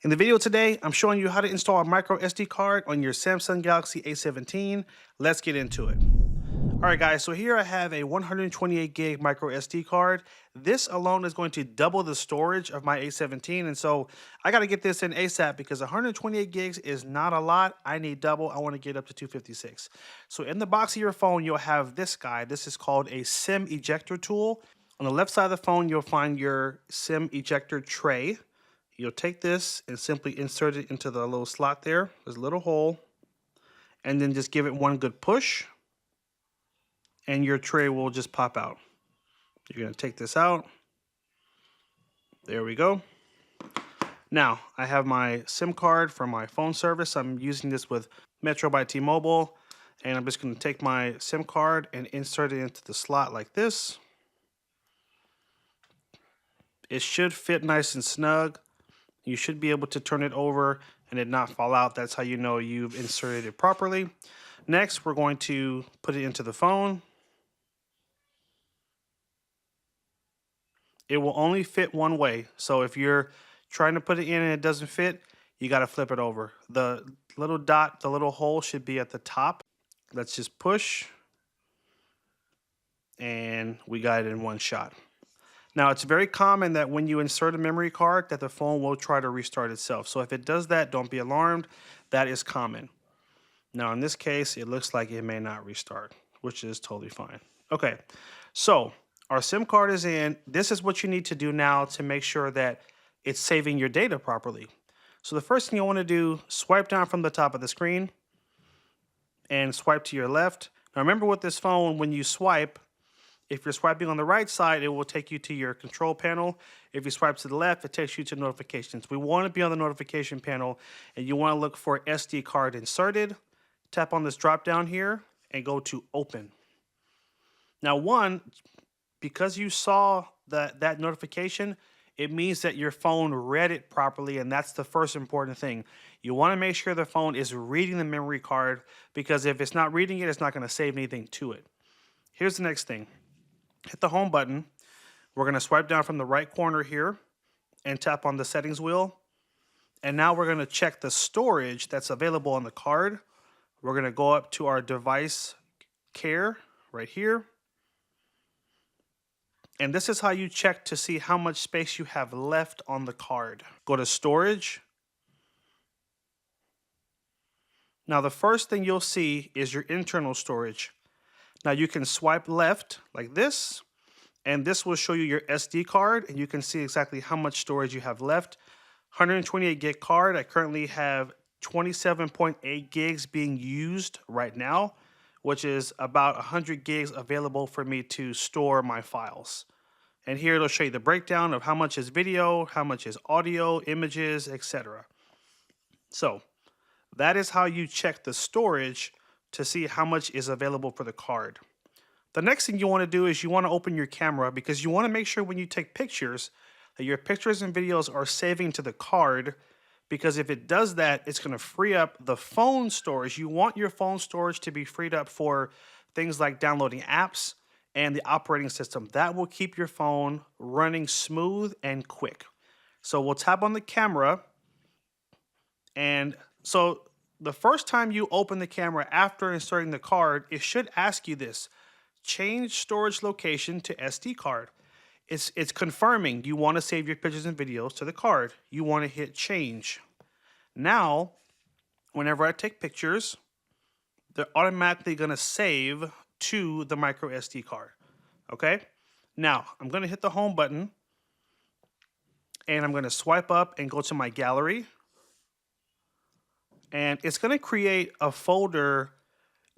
In the video today, I'm showing you how to install a micro SD card on your Samsung Galaxy A17. Let's get into it. All right, guys, so here I have a 128 gig micro SD card. This alone is going to double the storage of my A17, and so I got to get this in ASAP because 128 gigs is not a lot. I need double. I want to get up to 256. So in the box of your phone, you'll have this guy. This is called a SIM ejector tool. On the left side of the phone, you'll find your SIM ejector tray. You'll take this and simply insert it into the little slot there. There's a little hole. And then just give it one good push. And your tray will just pop out. You're going to take this out. There we go. Now, I have my SIM card for my phone service. I'm using this with Metro by T-Mobile. And I'm just going to take my SIM card and insert it into the slot like this. It should fit nice and snug. You should be able to turn it over and it not fall out. That's how you know you've inserted it properly. Next, we're going to put it into the phone. It will only fit one way. So if you're trying to put it in and it doesn't fit, you got to flip it over. The little dot, the little hole should be at the top. Let's just push. And we got it in one shot. Now, it's very common that when you insert a memory card that the phone will try to restart itself. So if it does that, don't be alarmed. That is common. Now, in this case, it looks like it may not restart, which is totally fine. Okay, so our SIM card is in. This is what you need to do now to make sure that it's saving your data properly. So the first thing you want to do, swipe down from the top of the screen and swipe to your left. Now, remember with this phone, when you swipe, if you're swiping on the right side, it will take you to your control panel. If you swipe to the left, it takes you to notifications. We want to be on the notification panel, and you want to look for SD card inserted. Tap on this drop down here and go to open. Now, because you saw that notification, it means that your phone read it properly, and that's the first important thing. You want to make sure the phone is reading the memory card, because if it's not reading it, it's not going to save anything to it. Here's the next thing. Hit the home button. We're going to swipe down from the right corner here and tap on the settings wheel. And now we're going to check the storage that's available on the card. We're going to go up to our device care right here. And this is how you check to see how much space you have left on the card. Go to storage. Now the first thing you'll see is your internal storage. Now you can swipe left like this, and this will show you your SD card, and you can see exactly how much storage you have left. 128 gig card. I currently have 27.8 gigs being used right now, which is about 100 gigs available for me to store my files. And here it'll show you the breakdown of how much is video, how much is audio, images, etc. So that is how you check the storage to see how much is available for the card. The next thing you want to do is you want to open your camera, because you want to make sure when you take pictures that your pictures and videos are saving to the card, because if it does that, it's going to free up the phone storage. You want your phone storage to be freed up for things like downloading apps and the operating system. That will keep your phone running smooth and quick. So we'll tap on the camera, and so the first time you open the camera after inserting the card, it should ask you this: change storage location to SD card. It's confirming you want to save your pictures and videos to the card. You want to hit change. Now, whenever I take pictures, they're automatically going to save to the micro SD card. Okay? Now, I'm going to hit the home button, and I'm going to swipe up and go to my gallery. And it's going to create a folder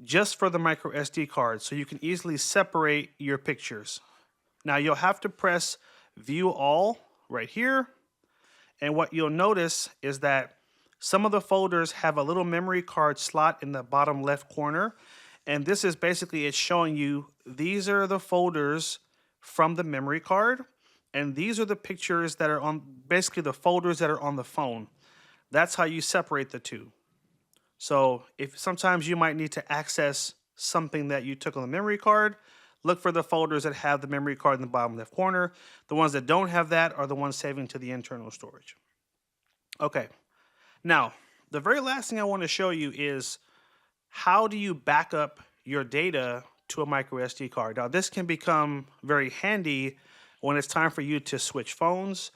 just for the micro SD card, so you can easily separate your pictures. Now you'll have to press view all right here. And what you'll notice is that some of the folders have a little memory card slot in the bottom left corner. And this is basically, it's showing you these are the folders from the memory card. And these are the pictures that are on, basically the folders that are on the phone. That's how you separate the two. So if sometimes you might need to access something that you took on the memory card, look for the folders that have the memory card in the bottom left corner. The ones that don't have that are the ones saving to the internal storage. Okay, now the very last thing I want to show you is how do you back up your data to a micro SD card. Now this can become very handy when it's time for you to switch phones,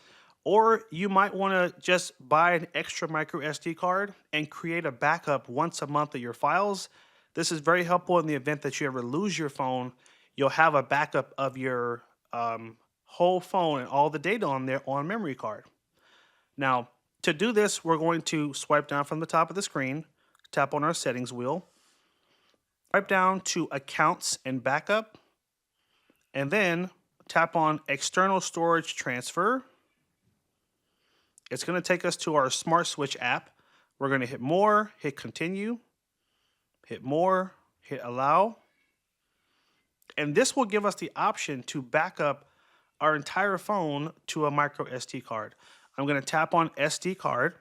or you might want to just buy an extra micro SD card and create a backup once a month of your files. This is very helpful in the event that you ever lose your phone. You'll have a backup of your whole phone and all the data on there on a memory card. Now, to do this, we're going to swipe down from the top of the screen, tap on our settings wheel, swipe down to Accounts and Backup, and then tap on External Storage Transfer. It's going to take us to our Smart Switch app. We're going to hit More, hit Continue, hit More, hit Allow. And this will give us the option to back up our entire phone to a micro SD card. I'm going to tap on SD card.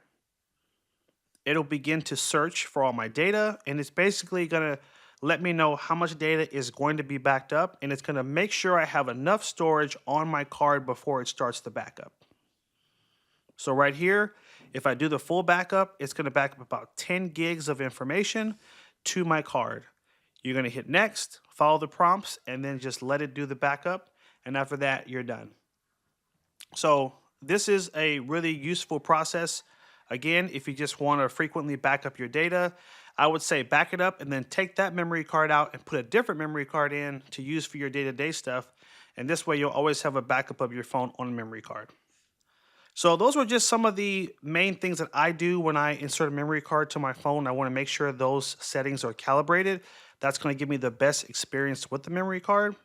It'll begin to search for all my data, and it's basically going to let me know how much data is going to be backed up, and it's going to make sure I have enough storage on my card before it starts the backup. So right here, if I do the full backup, it's going to back up about 10 gigs of information to my card. You're going to hit next, follow the prompts, and then just let it do the backup, and after that, you're done. So this is a really useful process. Again, if you just want to frequently back up your data, I would say back it up and then take that memory card out and put a different memory card in to use for your day-to-day stuff. And this way you'll always have a backup of your phone on a memory card. So those were just some of the main things that I do when I insert a memory card to my phone. I want to make sure those settings are calibrated. That's going to give me the best experience with the memory card.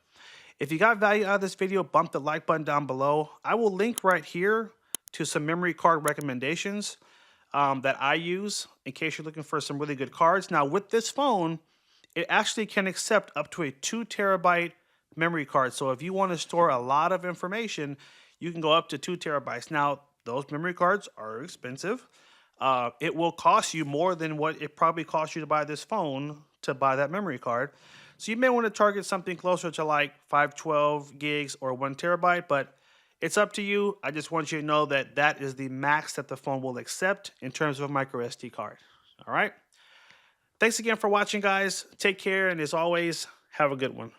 If you got value out of this video, bump the like button down below. I will link right here to some memory card recommendations that I use in case you're looking for some really good cards. Now with this phone, it actually can accept up to a 2 terabyte memory card. So if you want to store a lot of information, you can go up to 2 terabytes. Now those memory cards are expensive. It will cost you more than what it probably cost you to buy this phone to buy that memory card. So you may want to target something closer to like 512 gigs or 1 terabyte, but it's up to you. I just want you to know that that is the max that the phone will accept in terms of a micro SD card. All right. Thanks again for watching, guys. Take care, and as always, have a good one.